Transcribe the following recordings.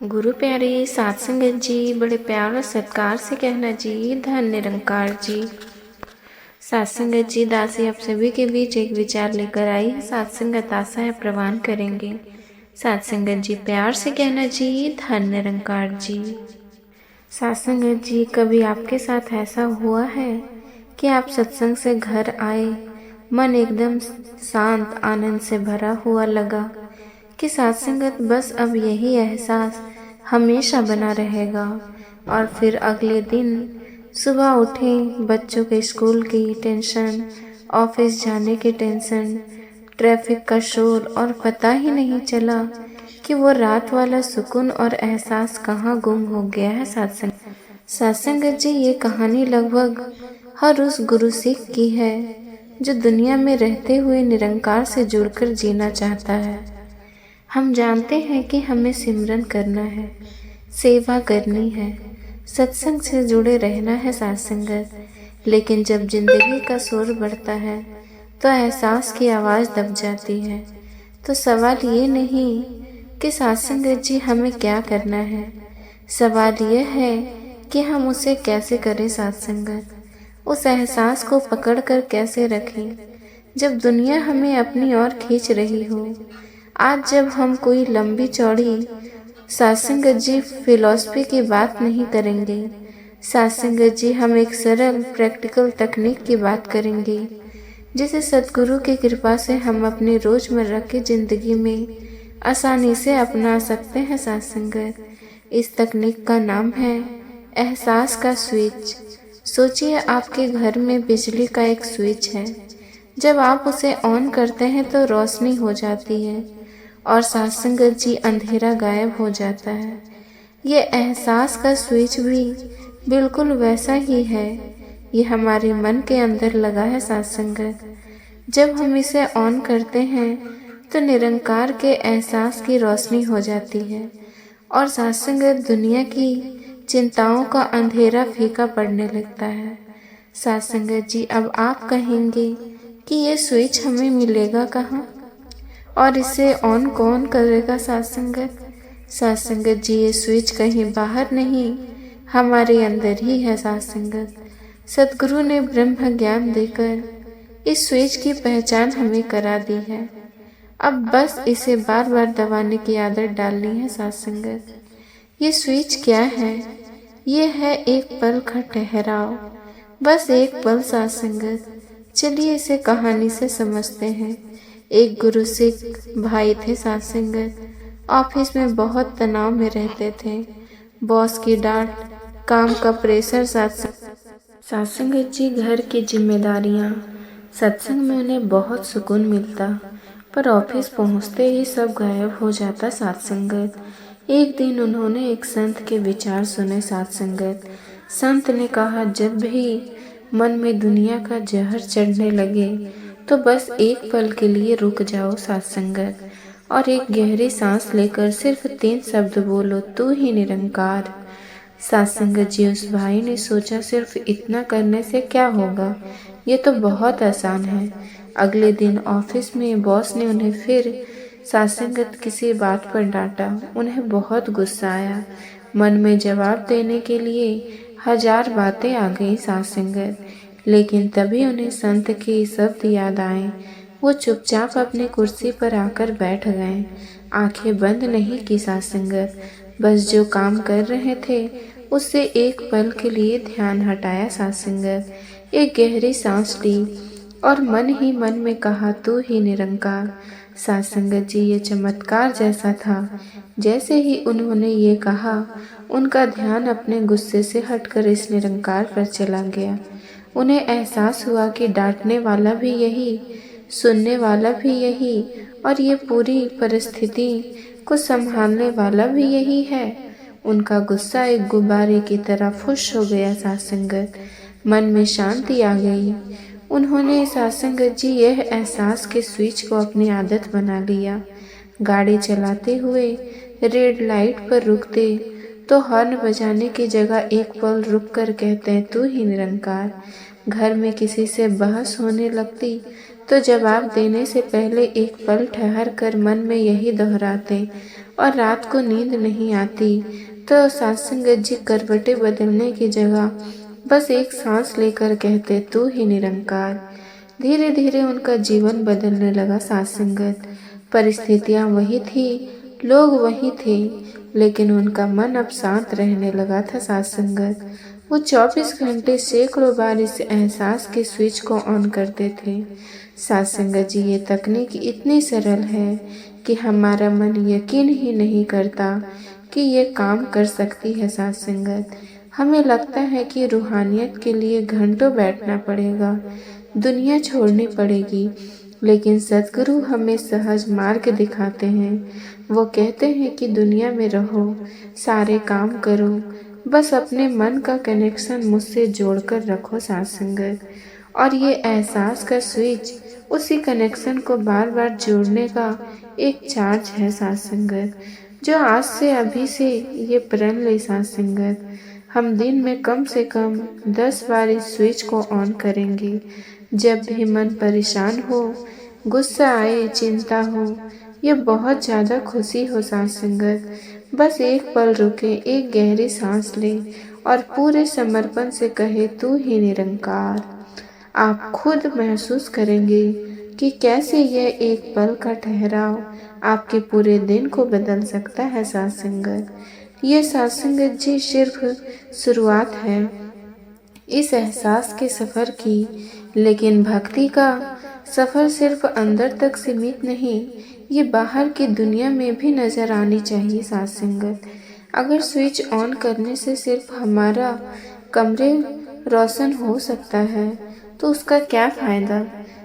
गुरु प्यारे सात संगत जी, बड़े प्यार और सत्कार से कहना जी, धन निरंकार जी। सात संगत जी, दासी आप सभी के बीच एक विचार लेकर आई है। सात संगत आशा है प्रवान करेंगे। सात संगत जी, प्यार से कहना जी, धन निरंकार जी। सात संगत जी, कभी आपके साथ ऐसा हुआ है कि आप सत्संग से घर आए, मन एकदम शांत आनंद से भरा हुआ लगा कि सात संगत बस अब यही एहसास हमेशा बना रहेगा। और फिर अगले दिन सुबह उठे, बच्चों के स्कूल की टेंशन, ऑफिस जाने की टेंशन, ट्रैफिक का शोर, और पता ही नहीं चला कि वो रात वाला सुकून और एहसास कहाँ गुम हो गया है। सत्संगत जी, ये कहानी लगभग हर उस गुरु सिख की है जो दुनिया में रहते हुए निरंकार से जुड़कर जीना चाहता है। हम जानते हैं कि हमें सिमरन करना है, सेवा करनी है, सत्संग से जुड़े रहना है सत्संगत, लेकिन जब जिंदगी का शोर बढ़ता है तो एहसास की आवाज़ दब जाती है। तो सवाल ये नहीं कि सत्संगत जी हमें क्या करना है, सवाल यह है कि हम उसे कैसे करें। सत्संगत उस एहसास को पकड़ कर कैसे रखें जब दुनिया हमें अपनी ओर खींच रही हो। आज जब हम कोई लंबी चौड़ी सत्संगत जी फिलॉसफी की बात नहीं करेंगे, सत्संगत जी हम एक सरल प्रैक्टिकल तकनीक की बात करेंगे जिसे सद्गुरु की कृपा से हम अपनी रोजमर्रा की जिंदगी में आसानी से अपना सकते हैं। सत्संगत इस तकनीक का नाम है एहसास का स्विच। सोचिए, आपके घर में बिजली का एक स्विच है। जब आप उसे ऑन करते हैं तो रोशनी हो जाती है और सत्संगत जी अंधेरा गायब हो जाता है। ये एहसास का स्विच भी बिल्कुल वैसा ही है। ये हमारे मन के अंदर लगा है। सत्संगत जब हम इसे ऑन करते हैं तो निरंकार के एहसास की रोशनी हो जाती है और सत्संगत दुनिया की चिंताओं का अंधेरा फीका पड़ने लगता है। सत्संगत जी, अब आप कहेंगे कि ये स्विच हमें मिलेगा कहाँ और इसे ऑन कौन करेगा। सत्संगत जी, ये स्विच कहीं बाहर नहीं, हमारे अंदर ही है। सत्संगत सद्गुरु ने ब्रह्म ज्ञान देकर इस स्विच की पहचान हमें करा दी है। अब बस इसे बार बार दबाने की आदत डालनी है। सत्संगत ये स्विच क्या है? ये है एक पल का ठहराव, बस एक पल। सत्संगत चलिए इसे कहानी से समझते हैं। एक गुरु सिख भाई थे। सत्संगत ऑफिस में बहुत तनाव में रहते थे, बॉस की डांट, काम का प्रेशर। सत्संगत जी घर की जिम्मेदारियां, सत्संग में उन्हें बहुत सुकून मिलता, पर ऑफिस पहुंचते ही सब गायब हो जाता। सत्संगत एक दिन उन्होंने एक संत के विचार सुने। सत्संगत संत ने कहा, जब भी मन में दुनिया का जहर चढ़ने लगे तो बस एक पल के लिए रुक जाओ सत्संगत, और एक गहरी सांस लेकर सिर्फ 3 शब्द बोलो, तू ही निरंकार। सत्संगत जी, उस भाई ने सोचा सिर्फ इतना करने से क्या होगा, ये तो बहुत आसान है। अगले दिन ऑफिस में बॉस ने उन्हें फिर सत्संगत किसी बात पर डांटा। उन्हें बहुत गुस्सा आया। मन में जवाब देने के लिए 1000 बातें आ गई सत्संगत, लेकिन तभी उन्हें संत के शब्द याद आए। वो चुपचाप अपनी कुर्सी पर आकर बैठ गए, आंखें बंद नहीं की। सत्संगत बस जो काम कर रहे थे उससे एक पल के लिए ध्यान हटाया। सत्संगत एक गहरी सांस ली और मन ही मन में कहा, तू ही निरंकार। सत्संगत जी, ये चमत्कार जैसा था। जैसे ही उन्होंने ये कहा, उनका ध्यान अपने गुस्से से हटकर इस निरंकार पर चला गया। उन्हें एहसास हुआ कि डांटने वाला भी यही, सुनने वाला भी यही, और ये पूरी परिस्थिति को संभालने वाला भी यही है। उनका गुस्सा एक गुब्बारे की तरह फुश हो गया। सत्संगत मन में शांति आ गई। उन्होंने सत्संगत जी यह एहसास के स्विच को अपनी आदत बना लिया। गाड़ी चलाते हुए रेड लाइट पर रुकते तो हॉर्न बजाने की जगह एक पल रुककर कहते हैं, तू ही निरंकार। घर में किसी से बहस होने लगती तो जवाब देने से पहले एक पल ठहर कर मन में यही दोहराते और रात को नींद नहीं आती तो सत्संगत जी करवटें बदलने की जगह बस एक सांस लेकर कहते तू ही निरंकार। धीरे धीरे उनका जीवन बदलने लगा सत्संगत। परिस्थितियां वही थी, लोग वही थे, लेकिन उनका मन अब शांत रहने लगा था सत्संगत। वो 24 घंटे सैकड़ों बार इस एहसास के स्विच को ऑन करते थे। सत्संगत जी, ये तकनीक इतनी सरल है कि हमारा मन यकीन ही नहीं करता कि ये काम कर सकती है सत्संगत। हमें लगता है कि रूहानियत के लिए घंटों बैठना पड़ेगा, दुनिया छोड़नी पड़ेगी, लेकिन सद्गुरु हमें सहज मार्ग दिखाते हैं। वो कहते हैं कि दुनिया में रहो, सारे काम करो, बस अपने मन का कनेक्शन मुझसे जोड़कर रखो सत्संगत। और ये एहसास का स्विच उसी कनेक्शन को बार बार जोड़ने का एक चार्ज है सत्संगत, जो आज से अभी से ये प्रण ले सत्संगत। हम दिन में कम से कम 10 बार इस स्विच को ऑन करेंगे। जब भी मन परेशान हो, गुस्सा आए, चिंता हो या बहुत ज़्यादा खुशी हो सत्संगत, बस एक पल रुके, एक गहरी सांस ले और पूरे समर्पण से कहे तू ही निरंकार। आप खुद महसूस करेंगे कि कैसे यह एक पल का ठहराव आपके पूरे दिन को बदल सकता है सत्संगत। ये सत्संगत जी सिर्फ शुरुआत है इस एहसास के सफ़र की, लेकिन भक्ति का सफ़र सिर्फ अंदर तक सीमित नहीं, ये बाहर की दुनिया में भी नज़र आनी चाहिए सत्संगत। अगर स्विच ऑन करने से सिर्फ हमारा कमरे रोशन हो सकता है तो उसका क्या फ़ायदा।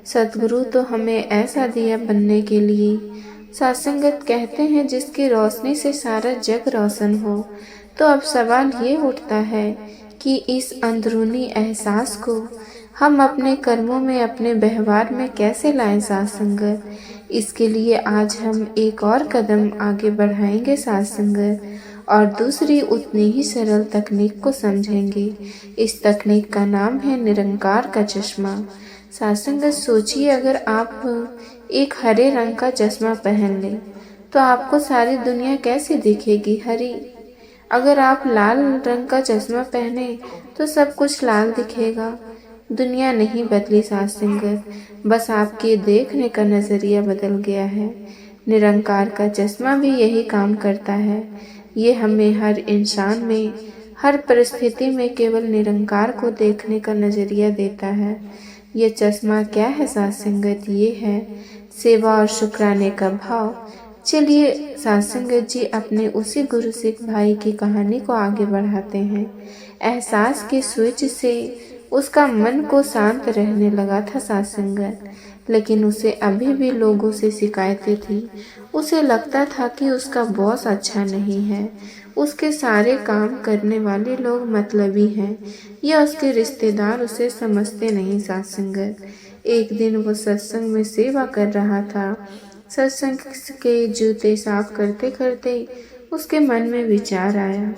सद्गुरु तो हमें ऐसा दिया बनने के लिए। सत्संगत कहते हैं जिसकी रोशनी से सारा जग रोशन हो। तो अब सवाल ये उठता है कि इस अंदरूनी एहसास को हम अपने कर्मों में, अपने व्यवहार में कैसे लाएं सत्संगत। इसके लिए आज हम एक और कदम आगे बढ़ाएंगे सत्संगत और दूसरी उतनी ही सरल तकनीक को समझेंगे। इस तकनीक का नाम है निरंकार का चश्मा। सत्संगत, सोचिए अगर आप एक हरे रंग का चश्मा पहन लें तो आपको सारी दुनिया कैसी दिखेगी, हरी। अगर आप लाल रंग का चश्मा पहने तो सब कुछ लाल दिखेगा। दुनिया नहीं बदली सत्संगत, बस आपके देखने का नज़रिया बदल गया है। निरंकार का चश्मा भी यही काम करता है। ये हमें हर इंसान में, हर परिस्थिति में केवल निरंकार को देखने का नज़रिया देता है। ये चश्मा क्या है सत्संगत? ये है सेवा और शुक्राने का भाव। चलिए सत्संगत जी अपने उसी गुरु सिख भाई की कहानी को आगे बढ़ाते हैं। एहसास के स्विच से उसका मन को शांत रहने लगा था सत्संगत, लेकिन उसे अभी भी लोगों से शिकायतें थी। उसे लगता था कि उसका बॉस अच्छा नहीं है, उसके सारे काम करने वाले लोग मतलबी हैं या उसके रिश्तेदार उसे समझते नहीं सत्संगत। एक दिन वो सत्संग में सेवा कर रहा था। सत्संग के जूते साफ करते करते उसके मन में विचार आया,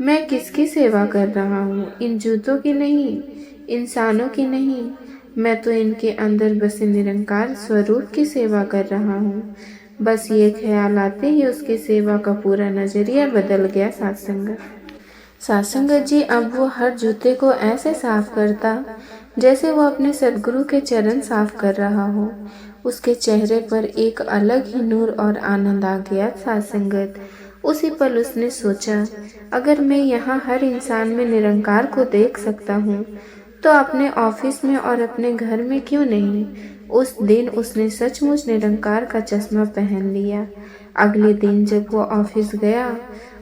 मैं किसकी सेवा कर रहा हूँ? इन जूतों की नहीं, इंसानों की नहीं, मैं तो इनके अंदर बसे निरंकार स्वरूप की सेवा कर रहा हूँ। बस ये ख्याल आते ही उसकी सेवा का पूरा नज़रिया बदल गया सत्संगत जी। अब वो हर जूते को ऐसे साफ करता जैसे वो अपने सद्गुरु के चरण साफ कर रहा हो। उसके चेहरे पर एक अलग ही नूर और आनंद आ गया सत्संगत। उसी पल उसने सोचा, अगर मैं यहाँ हर इंसान में निरंकार को देख सकता हूँ तो अपने ऑफिस में और अपने घर में क्यों नहीं। उस दिन उसने सचमुच निरंकार का चश्मा पहन लिया। अगले दिन जब वो ऑफिस गया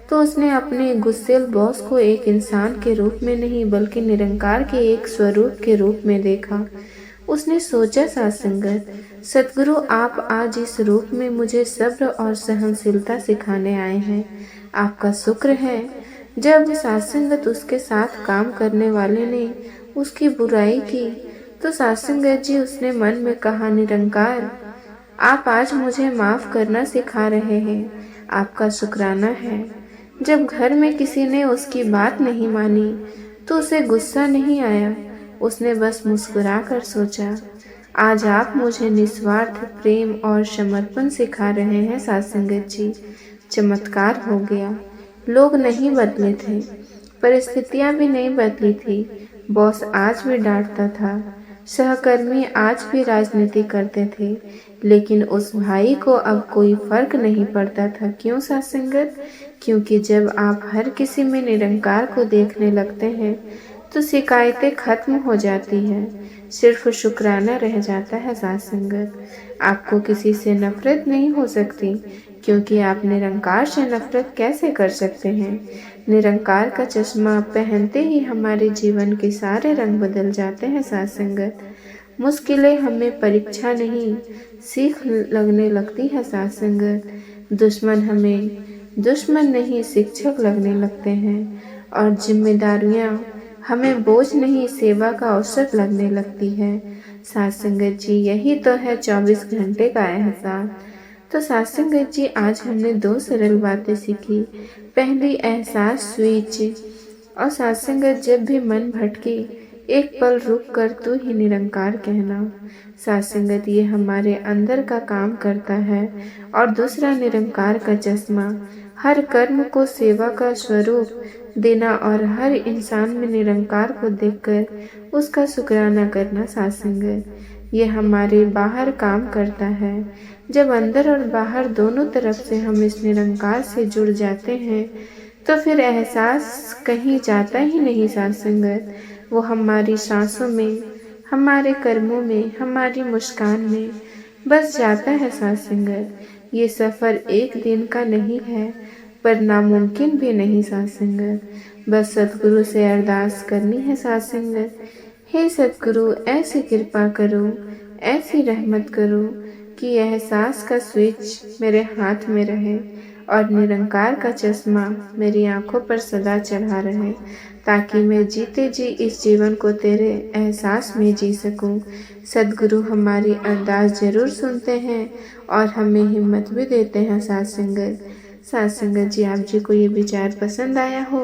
तो उसने अपने गुस्सेल बॉस को एक इंसान के रूप में नहीं बल्कि निरंकार के एक स्वरूप के रूप में देखा। उसने सोचा, सत्संगत, सद्गुरु आप आज इस रूप में मुझे सब्र और सहनशीलता सिखाने आए हैं। आपका शुक्र है। जब सत्संगत उसके साथ काम करने वाले ने उसकी बुराई की तो सत्संगत जी उसने मन में कहा, निरंकार आप आज मुझे माफ़ करना सिखा रहे हैं, आपका शुक्राना है। जब घर में किसी ने उसकी बात नहीं मानी तो उसे गुस्सा नहीं आया। उसने बस मुस्कुरा कर सोचा, आज आप मुझे निस्वार्थ प्रेम और समर्पण सिखा रहे हैं साथ संगत जी। चमत्कार हो गया। लोग नहीं बदले थे, परिस्थितियां भी नहीं बदली थी, बॉस आज भी डांटता था, सहकर्मी आज भी राजनीति करते थे, लेकिन उस भाई को अब कोई फर्क नहीं पड़ता था। क्यों साथ संगत? क्योंकि जब आप हर किसी में निरंकार को देखने लगते हैं तो शिकायतें खत्म हो जाती हैं, सिर्फ शुक्राना रह जाता है साथ संगत। आपको किसी से नफरत नहीं हो सकती, क्योंकि आप निरंकार से नफरत कैसे कर सकते हैं? निरंकार का चश्मा पहनते ही हमारे जीवन के सारे रंग बदल जाते हैं साथ संगत। मुश्किलें हमें परीक्षा नहीं, सीख लगने लगती है साथ संगत। दुश्मन हमें दुश्मन नहीं, शिक्षक लगने लगते हैं, और जिम्मेदारियां हमें बोझ नहीं, सेवा का अवसर लगने लगती है साथ संगत जी। यही तो है 24 घंटे का एहसास। तो साथ संगत जी, आज हमने 2 सरल बातें सीखी। पहली, एहसास स्विच। और साथ संगत, जब भी मन भटके एक पल रुक कर तू ही निरंकार कहना। साथ संगत, ये हमारे अंदर का काम करता है। और दूसरा, निरंकार का चश्मा, हर कर्म को सेवा का स्वरूप देना और हर इंसान में निरंकार को देखकर उसका शुक्राना करना। साथ संगत, ये हमारे बाहर काम करता है। जब अंदर और बाहर दोनों तरफ से हम इस निरंकार से जुड़ जाते हैं तो फिर एहसास कहीं जाता ही नहीं साथ संगत। वो हमारी सांसों में, हमारे कर्मों में, हमारी मुस्कान में बस जाता है साथ संगत। ये सफ़र एक दिन का नहीं है, पर नामुमकिन भी नहीं साथ संगत। बस सतगुरु से अरदास करनी है साथ संगत। हे सतगुरु, ऐसी कृपा करो, ऐसी रहमत करो कि एहसास का स्विच मेरे हाथ में रहे और निरंकार का चश्मा मेरी आंखों पर सदा चढ़ा रहे, ताकि मैं जीते जी इस जीवन को तेरे एहसास में जी सकूं। सद्गुरु हमारी अरदास जरूर सुनते हैं और हमें हिम्मत भी देते हैं साथ संगत। साथ संगत जी, आप जी को ये विचार पसंद आया हो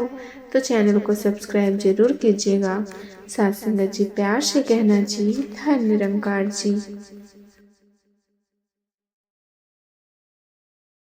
तो चैनल को सब्सक्राइब जरूर कीजिएगा। साथ संगत जी, प्यार से कहना जी, धन निरंकार जी।